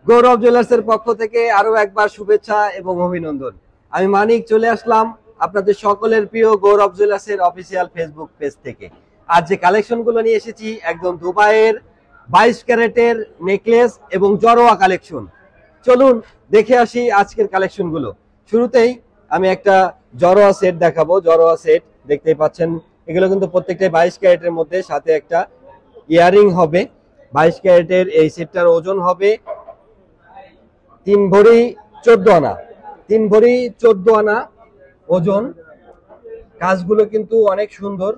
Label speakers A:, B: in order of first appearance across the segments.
A: গৌরব জুয়েলার্সের পক্ষ থেকে আরো একবার শুভেচ্ছা এবং অভিনন্দন। আমি মানিক চলে আসলাম আপনাদের সকলের প্রিয় গৌরব জুয়েলার্সের অফিসিয়াল ফেসবুক পেজ থেকে। আজ যে কালেকশন গুলো নিয়ে এসেছি একদম দুবাইয়ের 22 ক্যারেটের নেকলেস এবং জরোয়া কালেকশন। চলুন দেখে আসি আজকের কালেকশন গুলো। শুরুতেই আমি একটা জরোয়া সেট দেখাবো। জরোয়া সেট দেখতেই পাচ্ছেন, এগুলো কিন্তু প্রত্যেকটাই 22 ক্যারেটের মধ্যে, সাথে একটা ইয়ারিং হবে। 22 ক্যারেটের এই সেটটার ওজন হবে 3 ভরি 14 আনা। 3 ভরি 14 আনা ওজন। কাজগুলো কিন্তু অনেক সুন্দর।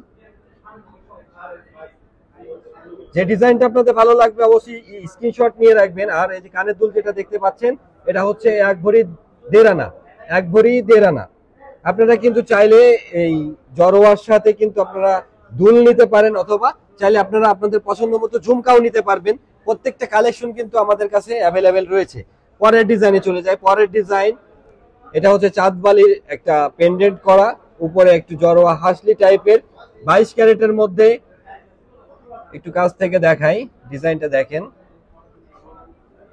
A: যে ডিজাইনটা আপনাদের ভালো লাগবে অবশ্যই স্ক্রিনশট নিয়ে রাখবেন। আর এই যে কানের দুল যেটা দেখতে পাচ্ছেন, এটা হচ্ছে 1 ভরি 1.5 আনা। 1 ভরি 1.5 আনা। আপনারা কিন্তু চাইলে এই জরোয়ার সাথে কিন্তু আপনারা দুল নিতে পারেন, অথবা চাইলে আপনারা আপনাদের পছন্দ মতো ঝুমকাও নিতে পারবেন। প্রত্যেকটা কালেকশন কিন্তু আমাদের কাছে অ্যাভেলেবেল রয়েছে। পরের ডিজাইনে চলে যায়। পরের ডিজাইন এটা হচ্ছে চাঁদবালির একটা পেন্ডেন্ট করা, উপরে একটু জরোয়া হাসলি টাইপের, 22 ক্যারেটের মধ্যে। একটু কাছ থেকে দেখাই, ডিজাইনটা দেখেন।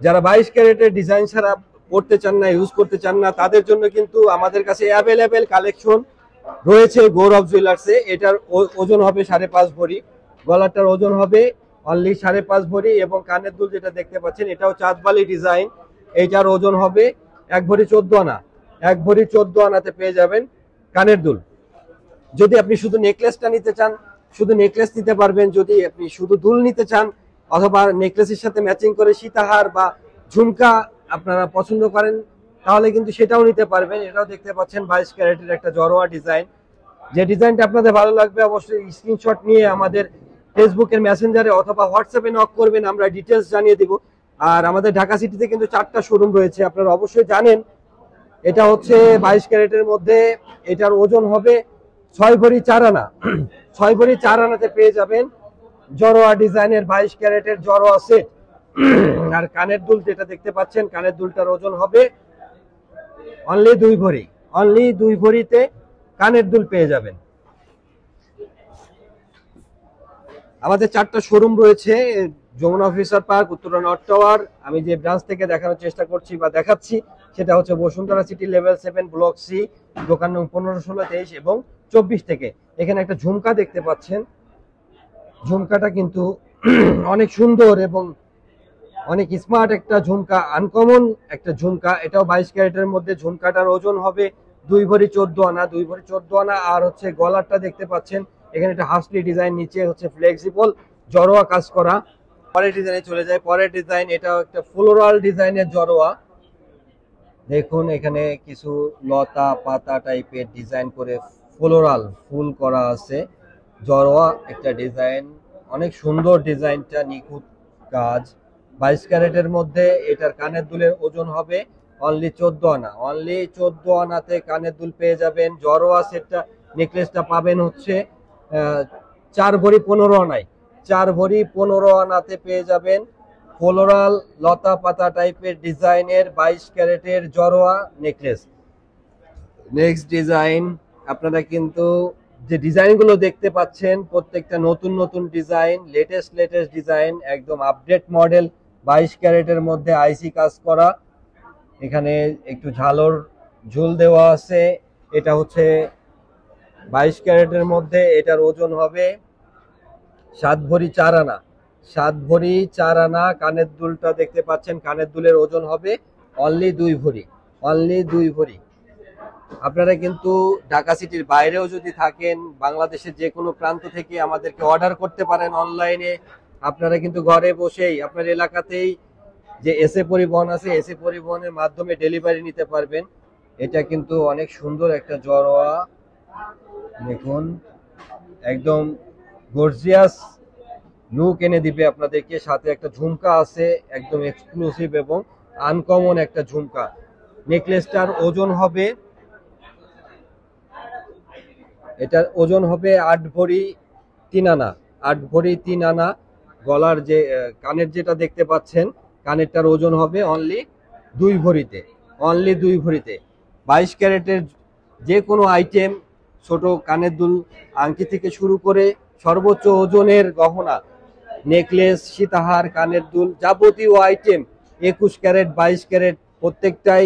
A: যারা 22 ক্যারেটের ডিজাইন ছাড়া পড়তে চান না, ইউজ করতে চান না, তাদের জন্য কিন্তু আমাদের কাছে অ্যাভেলেবেল কালেকশন রয়েছে গৌরব জুয়েলার্সে। এটার ওজন হবে 5.5 ভরি। গলাটার ওজন হবে অনলি 5.5 ভরি। এবং কানের দুল যেটা দেখতে পাচ্ছেন, এটাও চাঁদবালি ডিজাইন। এইটার ওজন হবে 1 ভরি 14 আনা। 1 ভরি 14 আনাতে পেয়ে যাবেন কানের দুল। যদি আপনি শুধু নেকলেসটা নিতে চান, শুধু নেকলেস নিতে পারবেন। যদি আপনি শুধু দুল নিতে চান, অথবা নেকলেসের সাথে ম্যাচিং করে সীতাহার বা ঝুমকা আপনারা পছন্দ করেন, তাহলে কিন্তু সেটাও নিতে পারবেন। এটাও দেখতে পাচ্ছেন 22 ক্যারেটের একটা জরোয়া ডিজাইন। যে ডিজাইনটা আপনাদের ভালো লাগবে অবশ্যই স্ক্রিনশট নিয়ে আমাদের ফেসবুকের মেসেঞ্জারে অথবা হোয়াটসঅ্যাপে নক করবেন, আমরা ডিটেলস জানিয়ে দিব। আর আমাদের ঢাকা সিটিতে কিন্তু 4টা শোরুম রয়েছে, আপনারা অবশ্যই জানেন। এটা হচ্ছে 22 ক্যারেটের মধ্যে। এটার ওজন হবে 6 ভরি 4 আনা। 6 ভরি 4 আনাতে পেয়ে যাবেন জরোয়া ডিজাইনের 22 ক্যারেটের জরোয়া সেট। আর কানের দুল যেটা দেখতে পাচ্ছেন, কানের দুলটার ওজন হবে অনলি 2 ভরি। অনলি 2 ভরিতে কানের দুল পেয়ে যাবেন। আমাদের 4টা শোরুম রয়েছে। Jamuna officer park, Uttara north tower. আমি যে ব্রাঞ্চ থেকে দেখানোর চেষ্টা করছি বা দেখাচ্ছি, সেটা হচ্ছে Bashundhara city level 7 block C, দোকান নং 15, 16, 23 এবং 24 থেকে। এখানে একটা ঝুমকা দেখতে পাচ্ছেন। ঝুমকাটা কিন্তু অনেক সুন্দর এবং অনেক স্মার্ট একটা ঝুমকা, আনকমন একটা ঝুমকা। এটাও 22 ক্যারেটের মধ্যে। ঝুমকাটার ওজন হবে 2 ভরি 14 আনা। 2 ভরি 14 আনা। আর হচ্ছে গলারটা দেখতে পাচ্ছেন, এখানে একটা হাসলি ডিজাইন, নিচে হচ্ছে ফ্লেক্সিবল জরোয়া কাজ করা। পরের ডিজাইনে চলে যায়। পরের ডিজাইন এটাও একটা ফ্লোরাল ডিজাইনের জরোয়া। দেখুন এখানে কিছু লতা পাতা টাইপের ডিজাইন করে ফ্লোরাল ফুল করা আছে। জরোয়া একটা ডিজাইন, অনেক সুন্দর ডিজাইনটা, নিখুঁত কাজ। 22 ক্যারেটের মধ্যে। এটার কানের দুলের ওজন হবে অনলি 14 আনা। অনলি 14 আনাতে কানের দুল পেয়ে যাবেন। জরোয়া সেটটা, নেকলেসটা পাবেন হচ্ছে 4 ভরি 15 আনায়। 4 ভরি 15 আনাতে পেয়ে যাবেন ফ্লোরাল লতা পাতা টাইপের ডিজাইনের 22 ক্যারেটের জরোয়া নেকলেস। নেক্সট ডিজাইন, আপনারা কিন্তু যে ডিজাইনগুলো দেখতে পাচ্ছেন প্রত্যেকটা নতুন নতুন ডিজাইন, লেটেস্ট ডিজাইন, একদম আপডেট মডেল। 22 ক্যারেটের মধ্যে আইসি কাজ করা। এখানে একটু ঝালর ঝুল দেওয়া আছে। এটা হচ্ছে 22 ক্যারেটের মধ্যে। এটার ওজন হবে 7 ভরি 4 আনা। 7 ভরি 4 আনা। কানের দুলটা দেখতে পাচ্ছেন, কানের দুলের ওজন হবে অনলি 2 ভরি। অনলি 2 ভরি। আপনারা কিন্তু ঢাকা সিটির বাইরেও যদি থাকেন, বাংলাদেশের যে কোনো প্রান্ত থেকে আমাদেরকে অর্ডার করতে পারেন অনলাইনে। আপনারা কিন্তু ঘরে বসেই আপনার এলাকাতেই যে এসএ পরিবহন আছে, এসএ পরিবহনের মাধ্যমে ডেলিভারি নিতে পারবেন। এটা কিন্তু অনেক সুন্দর একটা জরোয়া। দেখুন একদম গর্জিয়াস লুক এনে দিবে আপনাদেরকে। সাথে একটা ঝুমকা আছে, একদম এক্সক্লুসিভ এবং আনকমন একটা ঝুমকা। নেকলেসটার ওজন হবে, এটার ওজন হবে 8 ভরি 3 আনা। 8 ভরি 3 আনা। গলার যে কানের যেটা দেখতে পাচ্ছেন, কানেরটার ওজন হবে অনলি 2 ভরিতে। অনলি 2 ভরিতে 22 ক্যারেটের যে কোনো আইটেম, ছোট কানের দুল, আংটি থেকে শুরু করে সর্বোচ্চ ওজনের গহনা, নেকলেস, সীতাহার, কানের দুল, যাবতীয় আইটেম 21 ক্যারেট 22 ক্যারেট প্রত্যেকটাই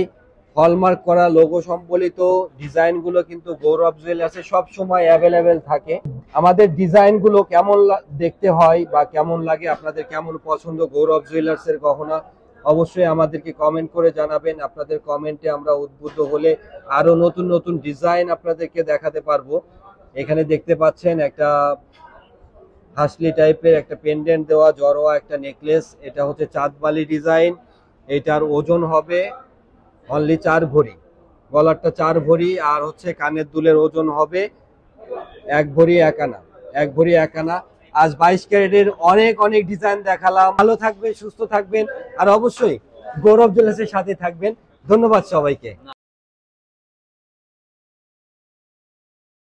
A: হলমার্ক করা লোগো সম্বলিত ডিজাইন গুলো কিন্তু গৌরব জুয়েলার্সে সব সময় অ্যাভেলেবেল থাকে। আমাদের ডিজাইন গুলো কেমন দেখতে হয় বা কেমন লাগে, আপনাদের কেমন পছন্দ গৌরব জুয়েলার্স এর গহনা, অবশ্যই আমাদেরকে কমেন্ট করে জানাবেন। আপনাদের কমেন্টে আমরা উদ্বুদ্ধ হলে আরো নতুন নতুন ডিজাইন আপনাদেরকে দেখাতে পারবো। এখানে দেখতে পাচ্ছেন একটা হাসলি টাইপের একটা পেন্ডেন্ট দেওয়া জড়োয়া একটা নেকলেস, এটা হচ্ছে চাঁদবালি ডিজাইন। এটার ওজন হবে অনলি 4 ভরি, গলারটা 4 ভরি, আর হচ্ছে কানের দুলের ওজন হবে 1 ভরি 1 আনা, 1 ভরি 1 আনা। আজ 22 ক্যারেটের অনেক অনেক ডিজাইন দেখালাম। ভালো থাকবেন, সুস্থ থাকবেন, আর অবশ্যই গৌরব জুয়েলার্সের সাথে থাকবেন। ধন্যবাদ সবাইকে।